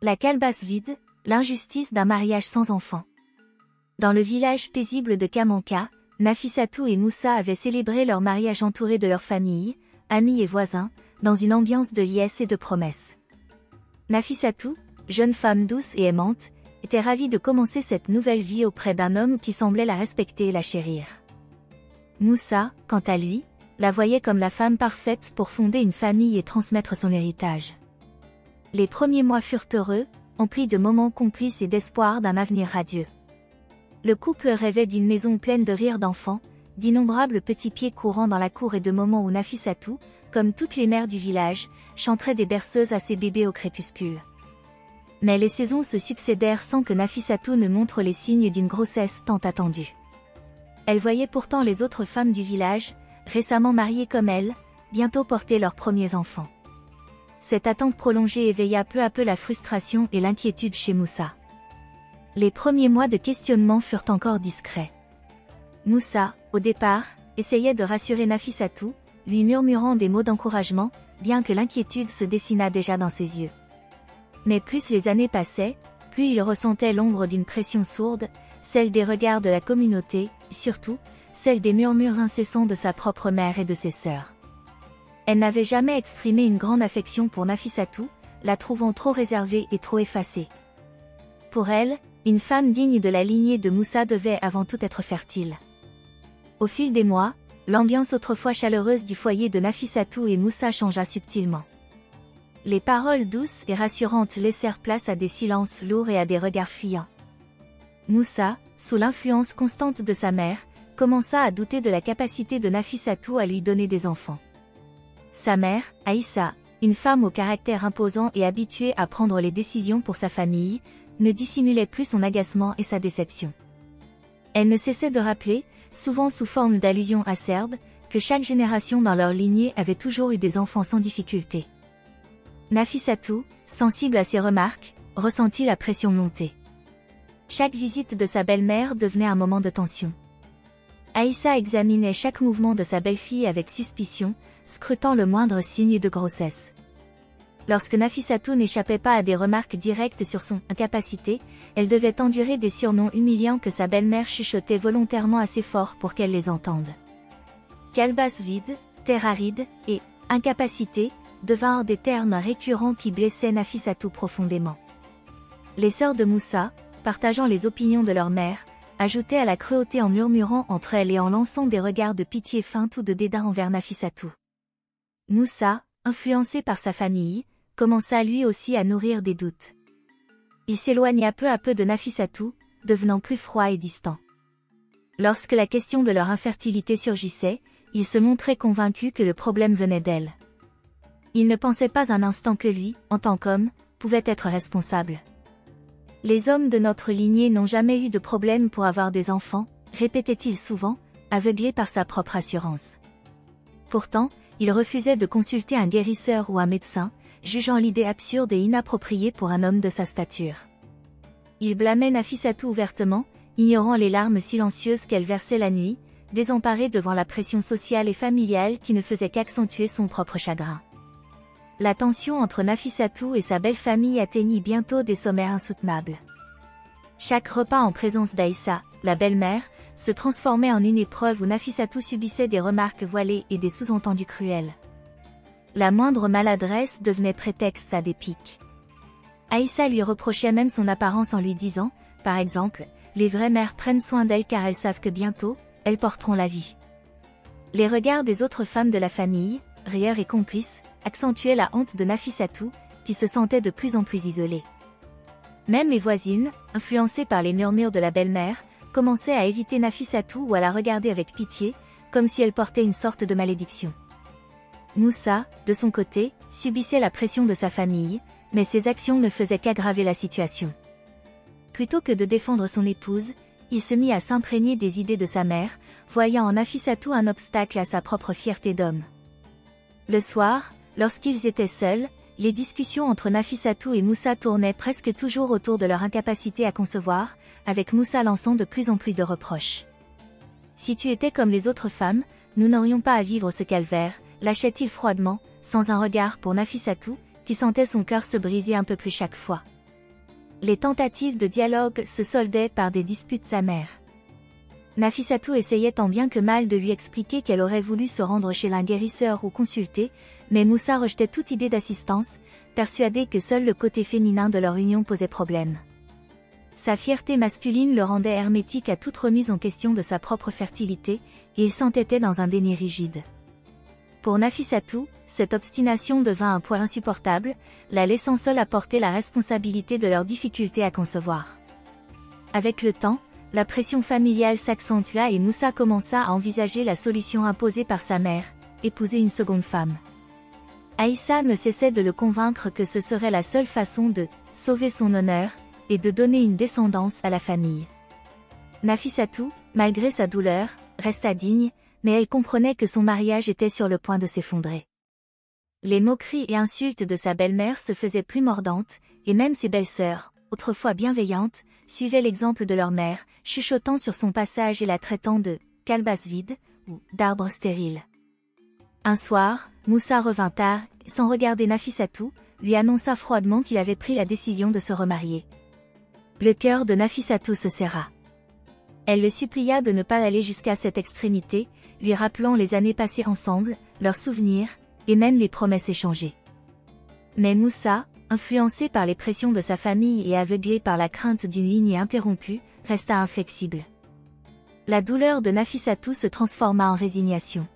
La calebasse vide, l'injustice d'un mariage sans enfant. Dans le village paisible de Kamanka, Nafissatou et Moussa avaient célébré leur mariage entourés de leur famille, amis et voisins, dans une ambiance de liesse et de promesses. Nafissatou, jeune femme douce et aimante, était ravie de commencer cette nouvelle vie auprès d'un homme qui semblait la respecter et la chérir. Moussa, quant à lui, la voyait comme la femme parfaite pour fonder une famille et transmettre son héritage. Les premiers mois furent heureux, emplis de moments complices et d'espoir d'un avenir radieux. Le couple rêvait d'une maison pleine de rires d'enfants, d'innombrables petits pieds courant dans la cour et de moments où Nafissatou, comme toutes les mères du village, chanterait des berceuses à ses bébés au crépuscule. Mais les saisons se succédèrent sans que Nafissatou ne montre les signes d'une grossesse tant attendue. Elle voyait pourtant les autres femmes du village, récemment mariées comme elle, bientôt porter leurs premiers enfants. Cette attente prolongée éveilla peu à peu la frustration et l'inquiétude chez Moussa. Les premiers mois de questionnement furent encore discrets. Moussa, au départ, essayait de rassurer Nafissatou, lui murmurant des mots d'encouragement, bien que l'inquiétude se dessinât déjà dans ses yeux. Mais plus les années passaient, plus il ressentait l'ombre d'une pression sourde, celle des regards de la communauté, surtout, celle des murmures incessants de sa propre mère et de ses sœurs. Elle n'avait jamais exprimé une grande affection pour Nafissatou, la trouvant trop réservée et trop effacée. Pour elle, une femme digne de la lignée de Moussa devait avant tout être fertile. Au fil des mois, l'ambiance autrefois chaleureuse du foyer de Nafissatou et Moussa changea subtilement. Les paroles douces et rassurantes laissèrent place à des silences lourds et à des regards fuyants. Moussa, sous l'influence constante de sa mère, commença à douter de la capacité de Nafissatou à lui donner des enfants. Sa mère, Aïssa, une femme au caractère imposant et habituée à prendre les décisions pour sa famille, ne dissimulait plus son agacement et sa déception. Elle ne cessait de rappeler, souvent sous forme d'allusions acerbes, que chaque génération dans leur lignée avait toujours eu des enfants sans difficulté. Nafissatou, sensible à ces remarques, ressentit la pression monter. Chaque visite de sa belle-mère devenait un moment de tension. Aïssa examinait chaque mouvement de sa belle-fille avec suspicion, scrutant le moindre signe de grossesse. Lorsque Nafissatou n'échappait pas à des remarques directes sur son incapacité, elle devait endurer des surnoms humiliants que sa belle-mère chuchotait volontairement assez fort pour qu'elle les entende. Calebasse vide, terre aride et incapacité devinrent des termes récurrents qui blessaient Nafissatou profondément. Les sœurs de Moussa, partageant les opinions de leur mère, ajoutaient à la cruauté en murmurant entre elles et en lançant des regards de pitié feinte ou de dédain envers Nafissatou. Moussa, influencé par sa famille, commença lui aussi à nourrir des doutes. Il s'éloigna peu à peu de Nafissatou, devenant plus froid et distant. Lorsque la question de leur infertilité surgissait, il se montrait convaincu que le problème venait d'elle. Il ne pensait pas un instant que lui, en tant qu'homme, pouvait être responsable. Les hommes de notre lignée n'ont jamais eu de problème pour avoir des enfants, répétait-il souvent, aveuglé par sa propre assurance. Pourtant, il refusait de consulter un guérisseur ou un médecin, jugeant l'idée absurde et inappropriée pour un homme de sa stature. Il blâmait Nafissatou ouvertement, ignorant les larmes silencieuses qu'elle versait la nuit, désemparée devant la pression sociale et familiale qui ne faisait qu'accentuer son propre chagrin. La tension entre Nafissatou et sa belle famille atteignit bientôt des sommets insoutenables. Chaque repas en présence d'Aïssa, la belle-mère, se transformait en une épreuve où Nafissatou subissait des remarques voilées et des sous-entendus cruels. La moindre maladresse devenait prétexte à des piques. Aïssa lui reprochait même son apparence en lui disant, par exemple, « Les vraies mères prennent soin d'elles car elles savent que bientôt, elles porteront la vie. » Les regards des autres femmes de la famille, rieurs et complices, accentuaient la honte de Nafissatou, qui se sentait de plus en plus isolée. Même les voisines, influencées par les murmures de la belle-mère, commençaient à éviter Nafissatou ou à la regarder avec pitié, comme si elle portait une sorte de malédiction. Moussa, de son côté, subissait la pression de sa famille, mais ses actions ne faisaient qu'aggraver la situation. Plutôt que de défendre son épouse, il se mit à s'imprégner des idées de sa mère, voyant en Nafissatou un obstacle à sa propre fierté d'homme. Le soir, lorsqu'ils étaient seuls, les discussions entre Nafissatou et Moussa tournaient presque toujours autour de leur incapacité à concevoir, avec Moussa lançant de plus en plus de reproches. « Si tu étais comme les autres femmes, nous n'aurions pas à vivre ce calvaire », lâchait-il froidement, sans un regard pour Nafissatou, qui sentait son cœur se briser un peu plus chaque fois. Les tentatives de dialogue se soldaient par des disputes amères. Nafissatou essayait tant bien que mal de lui expliquer qu'elle aurait voulu se rendre chez un guérisseur ou consulter, mais Moussa rejetait toute idée d'assistance, persuadé que seul le côté féminin de leur union posait problème. Sa fierté masculine le rendait hermétique à toute remise en question de sa propre fertilité, et il s'entêtait dans un déni rigide. Pour Nafissatou, cette obstination devint un poids insupportable, la laissant seule à porter la responsabilité de leurs difficultés à concevoir. Avec le temps, la pression familiale s'accentua et Moussa commença à envisager la solution imposée par sa mère, épouser une seconde femme. Aïssa ne cessait de le convaincre que ce serait la seule façon de sauver son honneur et de donner une descendance à la famille. Nafissatou, malgré sa douleur, resta digne, mais elle comprenait que son mariage était sur le point de s'effondrer. Les moqueries et insultes de sa belle-mère se faisaient plus mordantes, et même ses belles-sœurs, autrefois bienveillantes, suivaient l'exemple de leur mère, chuchotant sur son passage et la traitant de « calebasse vide » ou « d'arbre stérile ». Un soir, Moussa revint tard, et sans regarder Nafissatou, lui annonça froidement qu'il avait pris la décision de se remarier. Le cœur de Nafissatou se serra. Elle le supplia de ne pas aller jusqu'à cette extrémité, lui rappelant les années passées ensemble, leurs souvenirs, et même les promesses échangées. Mais Moussa, influencé par les pressions de sa famille et aveuglé par la crainte d'une lignée interrompue, resta inflexible. La douleur de Nafissatou se transforma en résignation.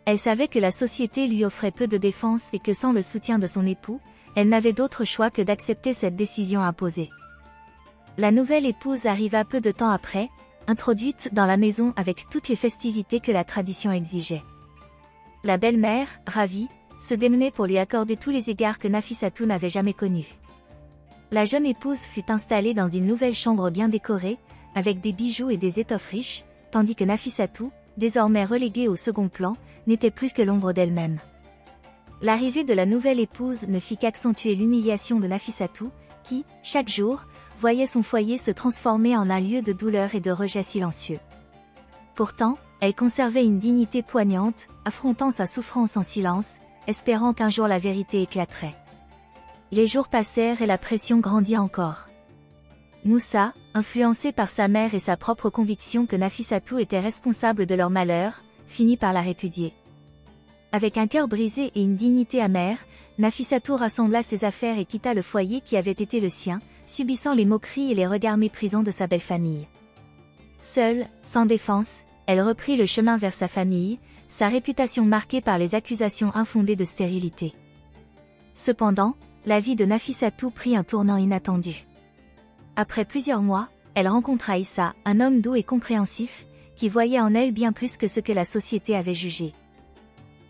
Elle savait que la société lui offrait peu de défense et que sans le soutien de son époux, elle n'avait d'autre choix que d'accepter cette décision imposée. La nouvelle épouse arriva peu de temps après, introduite dans la maison avec toutes les festivités que la tradition exigeait. La belle-mère, ravie, se démenait pour lui accorder tous les égards que Nafissatou n'avait jamais connus. La jeune épouse fut installée dans une nouvelle chambre bien décorée, avec des bijoux et des étoffes riches, tandis que Nafissatou, désormais reléguée au second plan, n'était plus que l'ombre d'elle-même. L'arrivée de la nouvelle épouse ne fit qu'accentuer l'humiliation de Nafissatou, qui, chaque jour, voyait son foyer se transformer en un lieu de douleur et de rejet silencieux. Pourtant, elle conservait une dignité poignante, affrontant sa souffrance en silence, espérant qu'un jour la vérité éclaterait. Les jours passèrent et la pression grandit encore. Moussa, influencé par sa mère et sa propre conviction que Nafissatou était responsable de leur malheur, finit par la répudier. Avec un cœur brisé et une dignité amère, Nafissatou rassembla ses affaires et quitta le foyer qui avait été le sien, subissant les moqueries et les regards méprisants de sa belle famille. Seule, sans défense, elle reprit le chemin vers sa famille, sa réputation marquée par les accusations infondées de stérilité. Cependant, la vie de Nafissatou prit un tournant inattendu. Après plusieurs mois, elle rencontra Issa, un homme doux et compréhensif, qui voyait en elle bien plus que ce que la société avait jugé.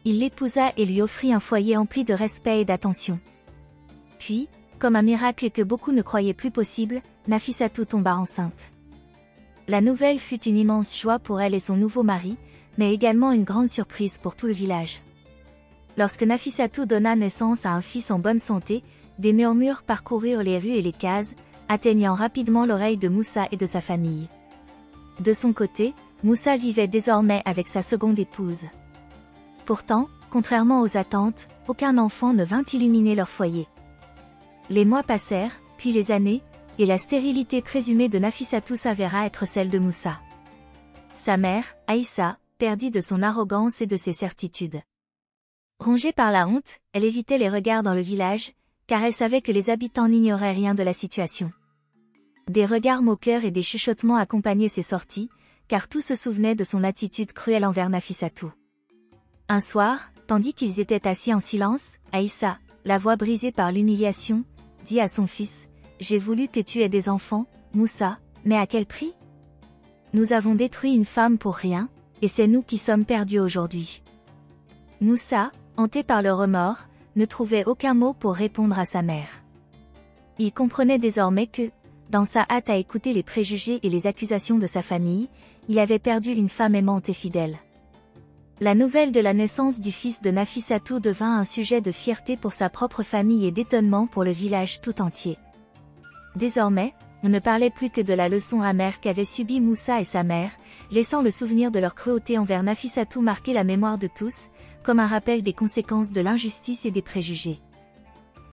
Il l'épousa et lui offrit un foyer empli de respect et d'attention. Puis, comme un miracle que beaucoup ne croyaient plus possible, Nafissatou tomba enceinte. La nouvelle fut une immense joie pour elle et son nouveau mari, mais également une grande surprise pour tout le village. Lorsque Nafissatou donna naissance à un fils en bonne santé, des murmures parcoururent les rues et les cases, atteignant rapidement l'oreille de Moussa et de sa famille. De son côté, Moussa vivait désormais avec sa seconde épouse. Pourtant, contrairement aux attentes, aucun enfant ne vint illuminer leur foyer. Les mois passèrent, puis les années, et la stérilité présumée de Nafissatou s'avéra être celle de Moussa. Sa mère, Aïssa, perdit de son arrogance et de ses certitudes. Rongée par la honte, elle évitait les regards dans le village, car elle savait que les habitants n'ignoraient rien de la situation. Des regards moqueurs et des chuchotements accompagnaient ses sorties, car tous se souvenaient de son attitude cruelle envers Nafissatou. Un soir, tandis qu'ils étaient assis en silence, Aïssa, la voix brisée par l'humiliation, dit à son fils, « J'ai voulu que tu aies des enfants, Moussa, mais à quel prix? Nous avons détruit une femme pour rien, et c'est nous qui sommes perdus aujourd'hui. » Moussa, hanté par le remords, ne trouvait aucun mot pour répondre à sa mère. Il comprenait désormais que, dans sa hâte à écouter les préjugés et les accusations de sa famille, il avait perdu une femme aimante et fidèle. La nouvelle de la naissance du fils de Nafissatou devint un sujet de fierté pour sa propre famille et d'étonnement pour le village tout entier. Désormais, on ne parlait plus que de la leçon amère qu'avaient subie Moussa et sa mère, laissant le souvenir de leur cruauté envers Nafissatou marquer la mémoire de tous, comme un rappel des conséquences de l'injustice et des préjugés.